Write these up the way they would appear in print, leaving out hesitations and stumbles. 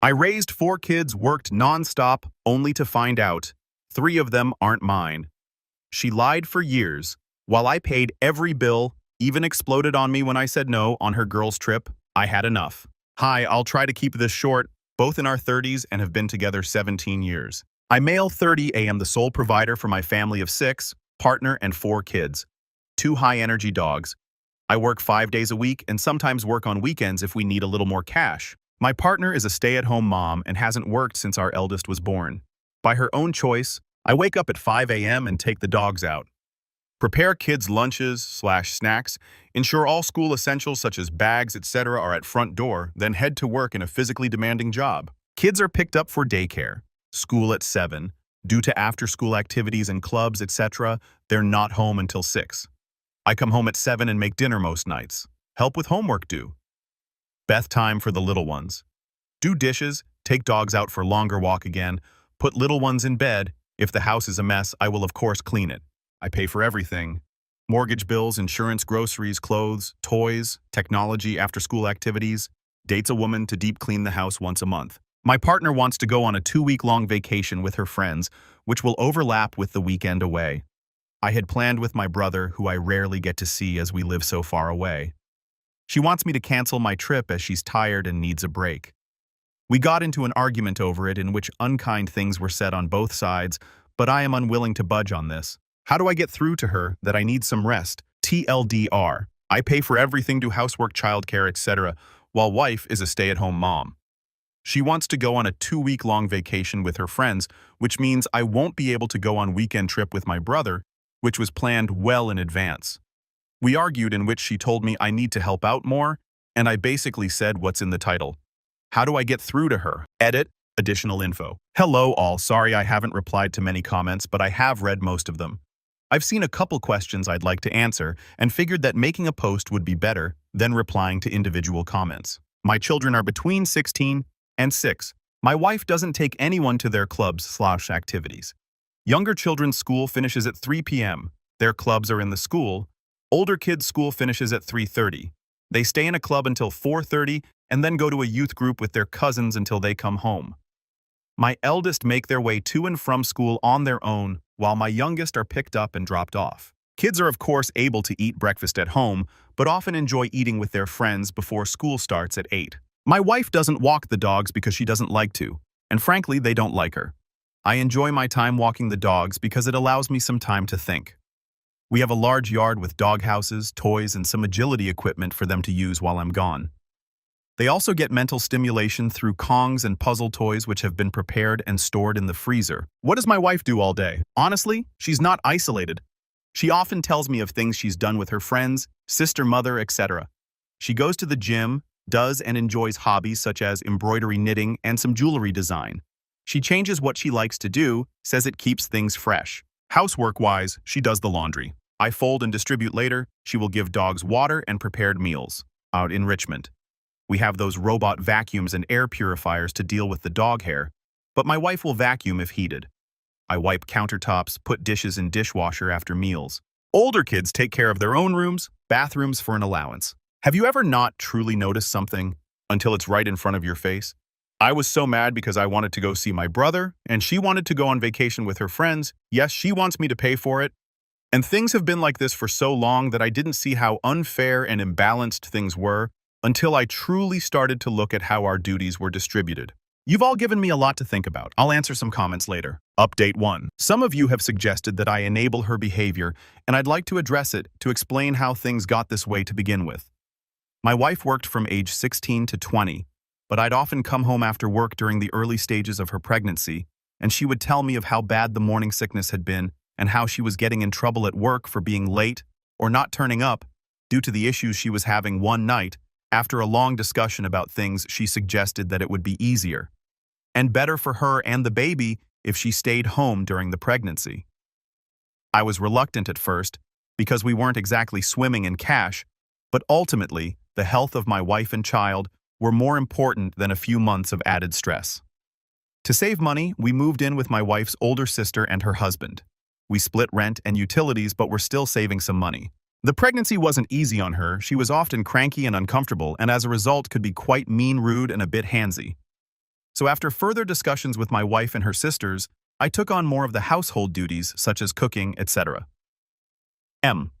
I raised 4 kids, worked nonstop, only to find out 3 of them aren't mine. She lied for years, while I paid every bill, even exploded on me when I said no on her girls' trip. I had enough. Hi, I'll try to keep this short, both in our 30s and have been together 17 years. I'm male 30, am the sole provider for my family of 6, partner and 4 kids. 2 high-energy dogs. I work 5 days a week and sometimes work on weekends if we need a little more cash. My partner is a stay-at-home mom and hasn't worked since our eldest was born. By her own choice, I wake up at 5 a.m. and take the dogs out. Prepare kids' lunches/snacks, ensure all school essentials such as bags, etc. are at front door, then head to work in a physically demanding job. Kids are picked up for daycare, school at 7. Due to after-school activities and clubs, etc., they're not home until 6. I come home at 7 and make dinner most nights. Help with homework due. Bath time for the little ones. Do dishes, take dogs out for longer walk again, put little ones in bed. If the house is a mess, I will of course clean it. I pay for everything. Mortgage bills, insurance, groceries, clothes, toys, technology, after-school activities. Dates a woman to deep clean the house once a month. My partner wants to go on a 2-week-long vacation with her friends, which will overlap with the weekend away. I had planned with my brother, who I rarely get to see as we live so far away. She wants me to cancel my trip as she's tired and needs a break. We got into an argument over it in which unkind things were said on both sides, but I am unwilling to budge on this. How do I get through to her that I need some rest? TLDR. I pay for everything, do housework, childcare, etc., while wife is a stay-at-home mom. She wants to go on a 2-week-long vacation with her friends, which means I won't be able to go on weekend trip with my brother, which was planned well in advance. We argued, in which she told me I need to help out more, and I basically said what's in the title. How do I get through to her? Edit. Additional info. Hello all, sorry I haven't replied to many comments, but I have read most of them. I've seen a couple questions I'd like to answer and figured that making a post would be better than replying to individual comments. My children are between 16 and 6. My wife doesn't take anyone to their clubs/activities. Younger children's school finishes at 3 p.m. Their clubs are in the school. Older kids' school finishes at 3:30. They stay in a club until 4:30 and then go to a youth group with their cousins until they come home. My eldest make their way to and from school on their own, while my youngest are picked up and dropped off. Kids are of course able to eat breakfast at home, but often enjoy eating with their friends before school starts at 8. My wife doesn't walk the dogs because she doesn't like to, and frankly they don't like her. I enjoy my time walking the dogs because it allows me some time to think. We have a large yard with dog houses, toys, and some agility equipment for them to use while I'm gone. They also get mental stimulation through Kongs and puzzle toys which have been prepared and stored in the freezer. What does my wife do all day? Honestly, she's not isolated. She often tells me of things she's done with her friends, sister, mother, etc. She goes to the gym, does and enjoys hobbies such as embroidery, knitting, and some jewelry design. She changes what she likes to do, says it keeps things fresh. Housework-wise, she does the laundry. I fold and distribute later. She will give dogs water and prepared meals. Enrichment. We have those robot vacuums and air purifiers to deal with the dog hair, but my wife will vacuum if heated. I wipe countertops, put dishes in dishwasher after meals. Older kids take care of their own rooms, bathrooms for an allowance. Have you ever not truly noticed something until it's right in front of your face? I was so mad because I wanted to go see my brother, and she wanted to go on vacation with her friends. Yes, she wants me to pay for it. And things have been like this for so long that I didn't see how unfair and imbalanced things were until I truly started to look at how our duties were distributed. You've all given me a lot to think about. I'll answer some comments later. Update 1. Some of you have suggested that I enable her behavior, and I'd like to address it to explain how things got this way to begin with. My wife worked from age 16 to 20, but I'd often come home after work during the early stages of her pregnancy, and she would tell me of how bad the morning sickness had been and how she was getting in trouble at work for being late or not turning up due to the issues she was having one night. After a long discussion about things, she suggested that it would be easier and better for her and the baby if she stayed home during the pregnancy. I was reluctant at first because we weren't exactly swimming in cash, but ultimately, the health of my wife and child were more important than a few months of added stress. To save money, we moved in with my wife's older sister and her husband. We split rent and utilities, but were still saving some money. The pregnancy wasn't easy on her. She was often cranky and uncomfortable, and as a result could be quite mean, rude, and a bit handsy. So after further discussions with my wife and her sisters, I took on more of the household duties such as cooking, etc. M.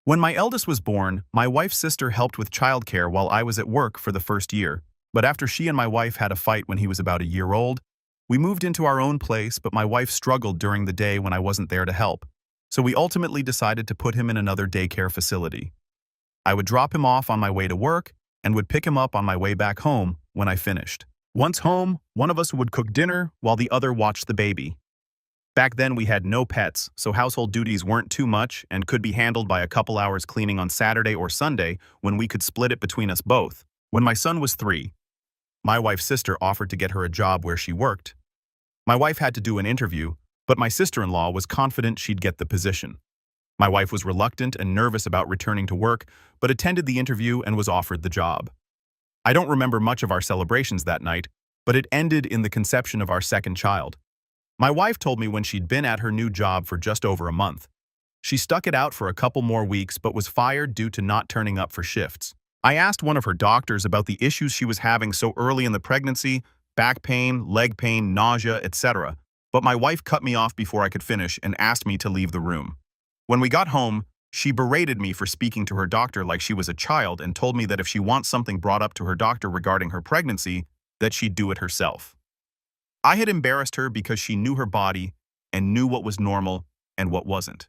When my eldest was born, my wife's sister helped with childcare while I was at work for the first year. But after she and my wife had a fight when he was about a year old, we moved into our own place, but my wife struggled during the day when I wasn't there to help. So we ultimately decided to put him in another daycare facility. I would drop him off on my way to work and would pick him up on my way back home when I finished. Once home, one of us would cook dinner while the other watched the baby. Back then we had no pets, so household duties weren't too much and could be handled by a couple hours cleaning on Saturday or Sunday when we could split it between us both. When my son was 3, my wife's sister offered to get her a job where she worked. My wife had to do an interview, but my sister-in-law was confident she'd get the position. My wife was reluctant and nervous about returning to work, but attended the interview and was offered the job. I don't remember much of our celebrations that night, but it ended in the conception of our second child. My wife told me when she'd been at her new job for just over a month. She stuck it out for a couple more weeks but was fired due to not turning up for shifts. I asked one of her doctors about the issues she was having so early in the pregnancy, back pain, leg pain, nausea, etc., but my wife cut me off before I could finish and asked me to leave the room. When we got home, she berated me for speaking to her doctor like she was a child and told me that if she wants something brought up to her doctor regarding her pregnancy, that she'd do it herself. I had embarrassed her because she knew her body and knew what was normal and what wasn't.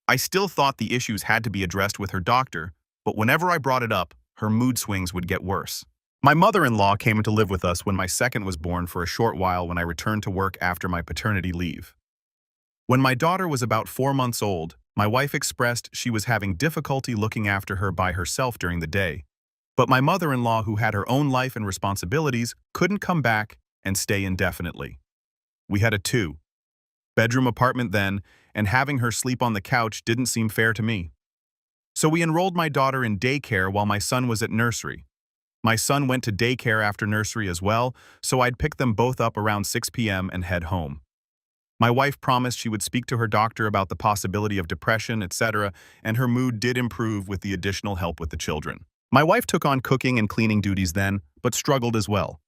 I still thought the issues had to be addressed with her doctor, but whenever I brought it up, her mood swings would get worse. My mother-in-law came to live with us when my second was born for a short while when I returned to work after my paternity leave. When my daughter was about 4 months old, my wife expressed she was having difficulty looking after her by herself during the day. But my mother-in-law, who had her own life and responsibilities, couldn't come back and stay indefinitely. We had a 2-bedroom apartment then, and having her sleep on the couch didn't seem fair to me. So we enrolled my daughter in daycare while my son was at nursery. My son went to daycare after nursery as well, so I'd pick them both up around 6 p.m. and head home. My wife promised she would speak to her doctor about the possibility of depression, etc., and her mood did improve with the additional help with the children. My wife took on cooking and cleaning duties then, but struggled as well.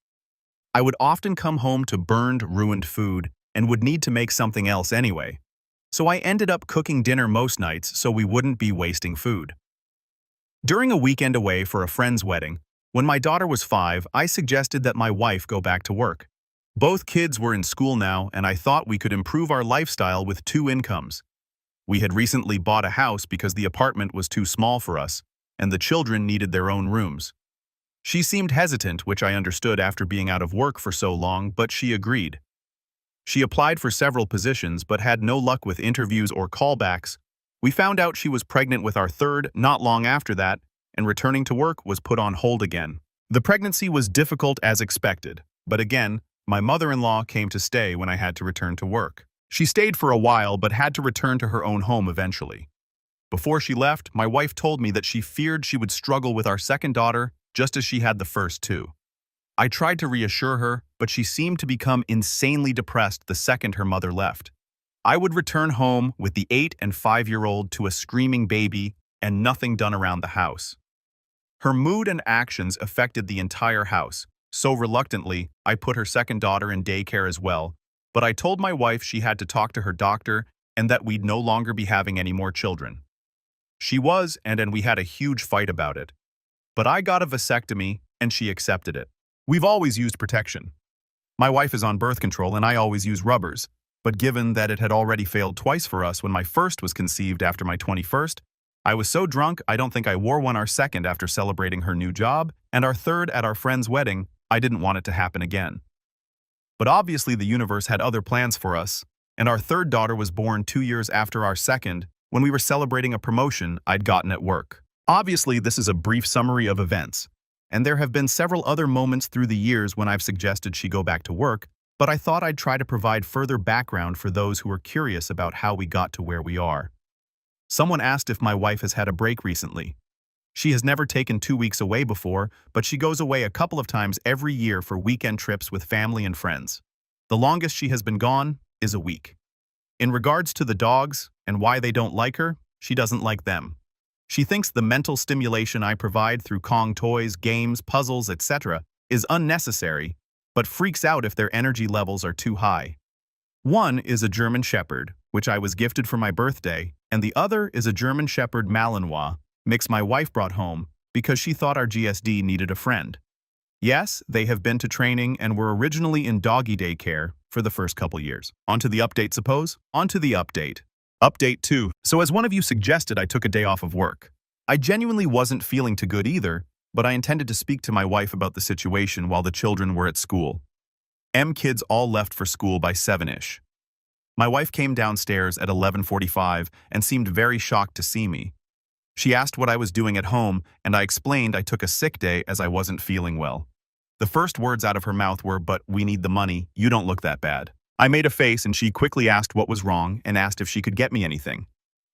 I would often come home to burned, ruined food and would need to make something else anyway. So I ended up cooking dinner most nights so we wouldn't be wasting food. During a weekend away for a friend's wedding, when my daughter was 5, I suggested that my wife go back to work. Both kids were in school now, and I thought we could improve our lifestyle with 2 incomes. We had recently bought a house because the apartment was too small for us, and the children needed their own rooms. She seemed hesitant, which I understood after being out of work for so long, but she agreed. She applied for several positions but had no luck with interviews or callbacks. We found out she was pregnant with our third not long after that, and returning to work was put on hold again. The pregnancy was difficult as expected, but again, my mother-in-law came to stay when I had to return to work. She stayed for a while but had to return to her own home eventually. Before she left, my wife told me that she feared she would struggle with our second daughter just as she had the first 2. I tried to reassure her, but she seemed to become insanely depressed the second her mother left. I would return home with the 8- and 5-year-old to a screaming baby and nothing done around the house. Her mood and actions affected the entire house, so reluctantly, I put her second daughter in daycare as well, but I told my wife she had to talk to her doctor and that we'd no longer be having any more children. She was, and we had a huge fight about it. But I got a vasectomy, and she accepted it. We've always used protection. My wife is on birth control, and I always use rubbers, but given that it had already failed twice for us when my first was conceived after my 21st, I was so drunk I don't think I wore one our second after celebrating her new job, and our third at our friend's wedding. I didn't want it to happen again. But obviously the universe had other plans for us, and our third daughter was born 2 years after our second when we were celebrating a promotion I'd gotten at work. Obviously, this is a brief summary of events, and there have been several other moments through the years when I've suggested she go back to work, but I thought I'd try to provide further background for those who are curious about how we got to where we are. Someone asked if my wife has had a break recently. She has never taken 2 weeks away before, but she goes away a couple of times every year for weekend trips with family and friends. The longest she has been gone is a week. In regards to the dogs and why they don't like her, she doesn't like them. She thinks the mental stimulation I provide through Kong toys, games, puzzles, etc. is unnecessary but freaks out if their energy levels are too high. One is a German Shepherd, which I was gifted for my birthday, and the other is a German Shepherd Malinois mix my wife brought home because she thought our GSD needed a friend. Yes, they have been to training and were originally in doggy daycare for the first couple years. On to the update, suppose? On to the update. Update 2. So as one of you suggested, I took a day off of work. I genuinely wasn't feeling too good either, but I intended to speak to my wife about the situation while the children were at school. Kids all left for school by 7-ish. My wife came downstairs at 11:45 and seemed very shocked to see me. She asked what I was doing at home, and I explained I took a sick day as I wasn't feeling well. The first words out of her mouth were, "But we need the money, you don't look that bad." I made a face and she quickly asked what was wrong and asked if she could get me anything.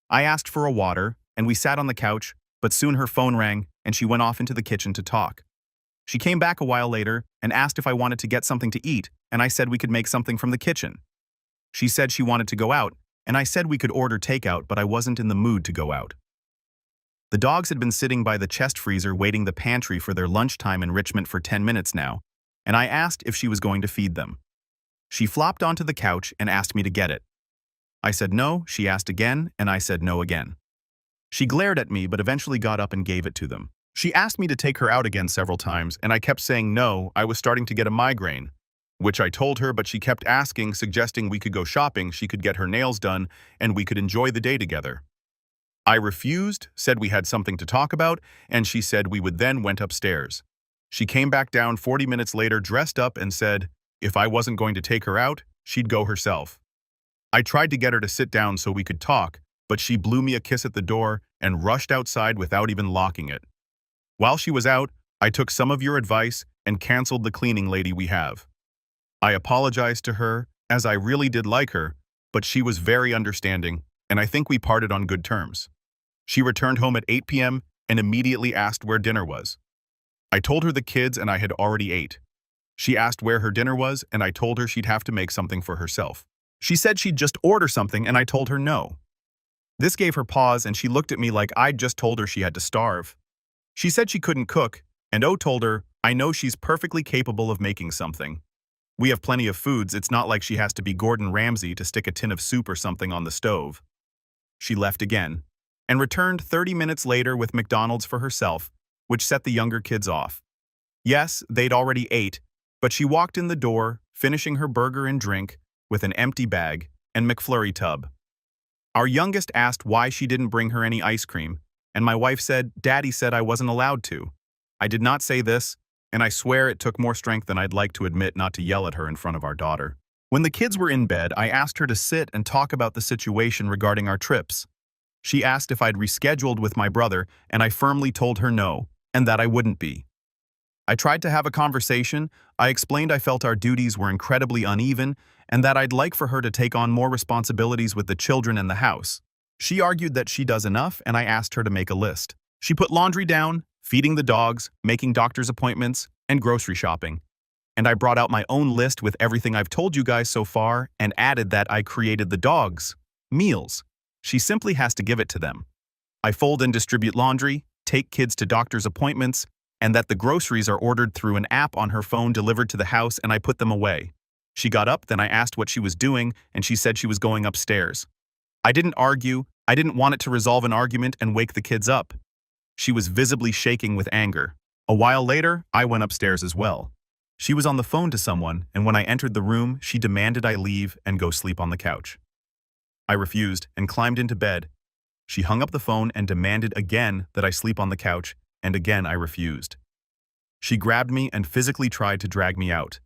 I asked for a water, and we sat on the couch, but soon her phone rang and she went off into the kitchen to talk. She came back a while later and asked if I wanted to get something to eat, and I said we could make something from the kitchen. She said she wanted to go out, and I said we could order takeout, but I wasn't in the mood to go out. The dogs had been sitting by the chest freezer waiting the pantry for their lunchtime enrichment for 10 minutes now, and I asked if she was going to feed them. She flopped onto the couch and asked me to get it. I said no, she asked again, and I said no again. She glared at me but eventually got up and gave it to them. She asked me to take her out again several times, and I kept saying no, I was starting to get a migraine, which I told her, but she kept asking, suggesting we could go shopping, she could get her nails done, and we could enjoy the day together. I refused, said we had something to talk about, and she said we would then went upstairs. She came back down 40 minutes later dressed up and said if I wasn't going to take her out, she'd go herself. I tried to get her to sit down so we could talk, but she blew me a kiss at the door and rushed outside without even locking it. While she was out, I took some of your advice and canceled the cleaning lady we have. I apologized to her, as I really did like her, but she was very understanding, and I think we parted on good terms. She returned home at 8 p.m. and immediately asked where dinner was. I told her the kids and I had already ate. She asked where her dinner was, and I told her she'd have to make something for herself. She said she'd just order something, and I told her no. This gave her pause, and she looked at me like I'd just told her she had to starve. She said she couldn't cook, and O told her, I know she's perfectly capable of making something. We have plenty of foods, it's not like she has to be Gordon Ramsay to stick a tin of soup or something on the stove. She left again, and returned 30 minutes later with McDonald's for herself, which set the younger kids off. Yes, they'd already ate, but she walked in the door, finishing her burger and drink, with an empty bag and McFlurry tub. Our youngest asked why she didn't bring her any ice cream, and my wife said, Daddy said I wasn't allowed to. I did not say this, and I swear it took more strength than I'd like to admit not to yell at her in front of our daughter. When the kids were in bed, I asked her to sit and talk about the situation regarding our trips. She asked if I'd rescheduled with my brother, and I firmly told her no, and that I wouldn't be. I tried to have a conversation. I explained I felt our duties were incredibly uneven, and that I'd like for her to take on more responsibilities with the children and the house. She argued that she does enough, and I asked her to make a list. She put laundry down, feeding the dogs, making doctor's appointments, and grocery shopping. And I brought out my own list with everything I've told you guys so far and added that I created the dogs' meals. She simply has to give it to them. I fold and distribute laundry, take kids to doctor's appointments, and that the groceries are ordered through an app on her phone delivered to the house, and I put them away. She got up, then I asked what she was doing, and she said she was going upstairs. I didn't argue. I didn't want it to resolve an argument and wake the kids up. She was visibly shaking with anger. A while later, I went upstairs as well. She was on the phone to someone, and when I entered the room, she demanded I leave and go sleep on the couch. I refused and climbed into bed. She hung up the phone and demanded again that I sleep on the couch, and again I refused. She grabbed me and physically tried to drag me out.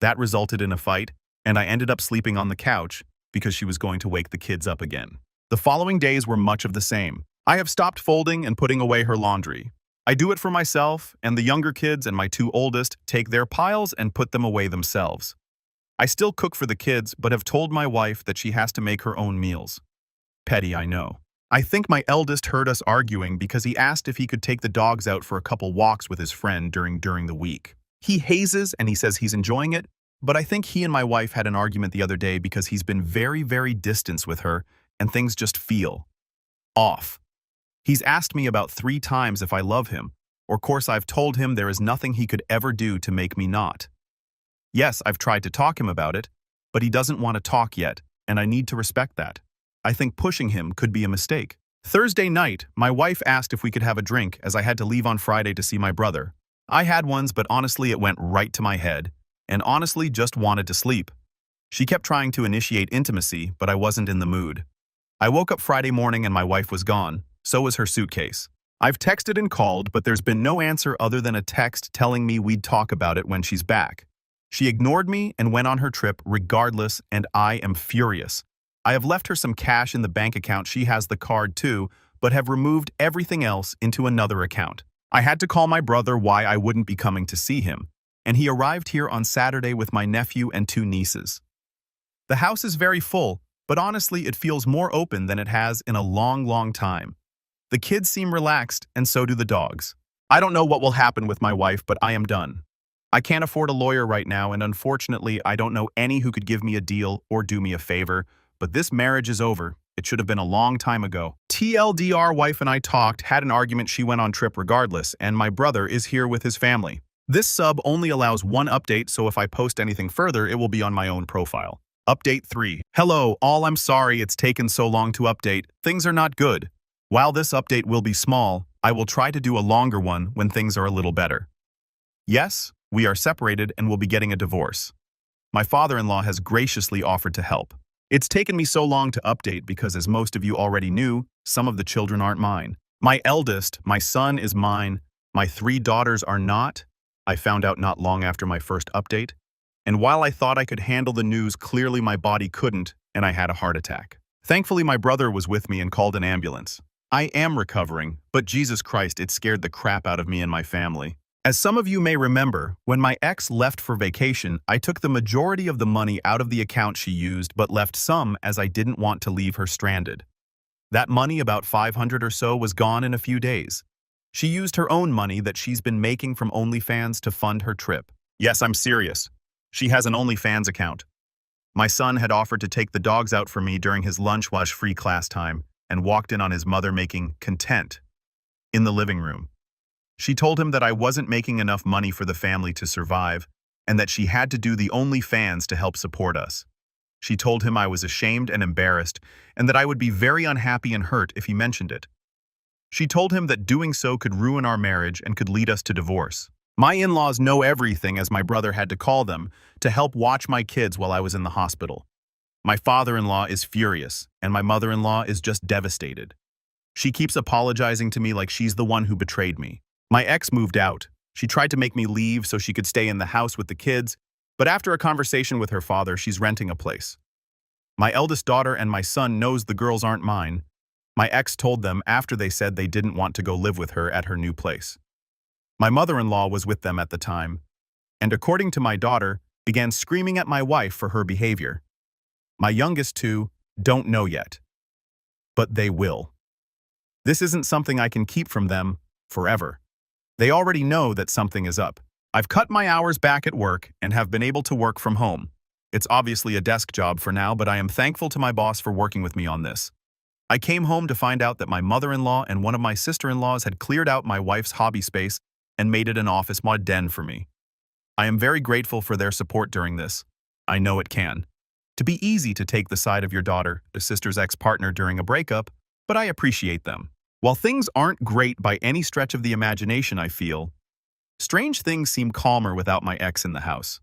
That resulted in a fight, and I ended up sleeping on the couch because she was going to wake the kids up again. The following days were much of the same. I have stopped folding and putting away her laundry. I do it for myself, and the younger kids and my two oldest take their piles and put them away themselves. I still cook for the kids, but have told my wife that she has to make her own meals. Petty, I know. I think my eldest heard us arguing because he asked if he could take the dogs out for a couple walks with his friend during the week. He hazes and he says he's enjoying it, but I think he and my wife had an argument the other day because he's been very, very distant with her and things just feel off. He's asked me about 3 times if I love him, or of course I've told him there is nothing he could ever do to make me not. Yes, I've tried to talk him about it, but he doesn't want to talk yet, and I need to respect that. I think pushing him could be a mistake. Thursday night, my wife asked if we could have a drink as I had to leave on Friday to see my brother. I had ones, but honestly it went right to my head, and honestly just wanted to sleep. She kept trying to initiate intimacy, but I wasn't in the mood. I woke up Friday morning and my wife was gone. So was her suitcase. I've texted and called, but there's been no answer other than a text telling me we'd talk about it when she's back. She ignored me and went on her trip regardless, and I am furious. I have left her some cash in the bank account. She has the card too, but have removed everything else into another account. I had to call my brother why I wouldn't be coming to see him, and he arrived here on Saturday with my nephew and 2 nieces. The house is very full, but honestly it feels more open than it has in a long time. The kids seem relaxed, and so do the dogs. I don't know what will happen with my wife, but I am done. I can't afford a lawyer right now, and unfortunately I don't know any who could give me a deal or do me a favor, but this marriage is over. It should have been a long time ago. TLDR, wife and I talked, had an argument, she went on trip regardless, and my brother is here with his family. This sub only allows 1 update, so if I post anything further, it will be on my own profile. Update 3. Hello, all, I'm sorry it's taken so long to update. Things are not good. While this update will be small, I will try to do a longer one when things are a little better. Yes, we are separated and will be getting a divorce. My father-in-law has graciously offered to help. It's taken me so long to update because, as most of you already knew, some of the children aren't mine. My eldest, my son, is mine. My 3 daughters are not. I found out not long after my first update. And while I thought I could handle the news, clearly my body couldn't, and I had a heart attack. Thankfully, my brother was with me and called an ambulance. I am recovering, but Jesus Christ, it scared the crap out of me and my family. As some of you may remember, when my ex left for vacation, I took the majority of the money out of the account she used, but left some as I didn't want to leave her stranded. That money, about $500 or so, was gone in a few days. She used her own money that she's been making from OnlyFans to fund her trip. Yes, I'm serious. She has an OnlyFans account. My son had offered to take the dogs out for me during his lunch while free class time, and walked in on his mother making content in the living room. She told him that I wasn't making enough money for the family to survive, and that she had to do the OnlyFans to help support us. She told him I was ashamed and embarrassed, and that I would be very unhappy and hurt if he mentioned it. She told him that doing so could ruin our marriage and could lead us to divorce. My in-laws know everything, as my brother had to call them to help watch my kids while I was in the hospital. My father-in-law is furious, and my mother-in-law is just devastated. She keeps apologizing to me like she's the one who betrayed me. My ex moved out. She tried to make me leave so she could stay in the house with the kids, but after a conversation with her father, she's renting a place. My eldest daughter and my son knows the girls aren't mine. My ex told them after they said they didn't want to go live with her at her new place. My mother-in-law was with them at the time, and according to my daughter, began screaming at my wife for her behavior. My youngest 2 don't know yet, but they will. This isn't something I can keep from them forever. They already know that something is up. I've cut my hours back at work and have been able to work from home. It's obviously a desk job for now, but I am thankful to my boss for working with me on this. I came home to find out that my mother-in-law and one of my sister-in-laws had cleared out my wife's hobby space and made it an office mod den for me. I am very grateful for their support during this. I know it can to be easy to take the side of your daughter, the sister's ex-partner, during a breakup, but I appreciate them. While things aren't great by any stretch of the imagination, I feel, strange things seem calmer without my ex in the house.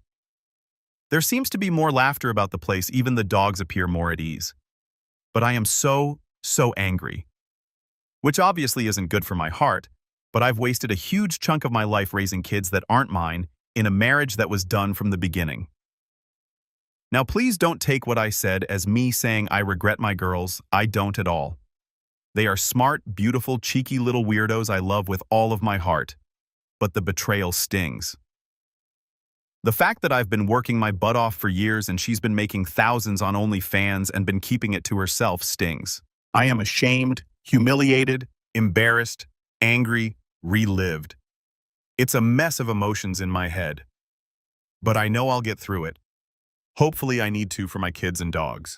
There seems to be more laughter about the place, even the dogs appear more at ease. But I am so angry. Which obviously isn't good for my heart, but I've wasted a huge chunk of my life raising kids that aren't mine in a marriage that was done from the beginning. Now please don't take what I said as me saying I regret my girls. I don't at all. They are smart, beautiful, cheeky little weirdos I love with all of my heart. But the betrayal stings. The fact that I've been working my butt off for years and she's been making thousands on OnlyFans and been keeping it to herself stings. I am ashamed, humiliated, embarrassed, angry, relived. It's a mess of emotions in my head. But I know I'll get through it. Hopefully I need to for my kids and dogs.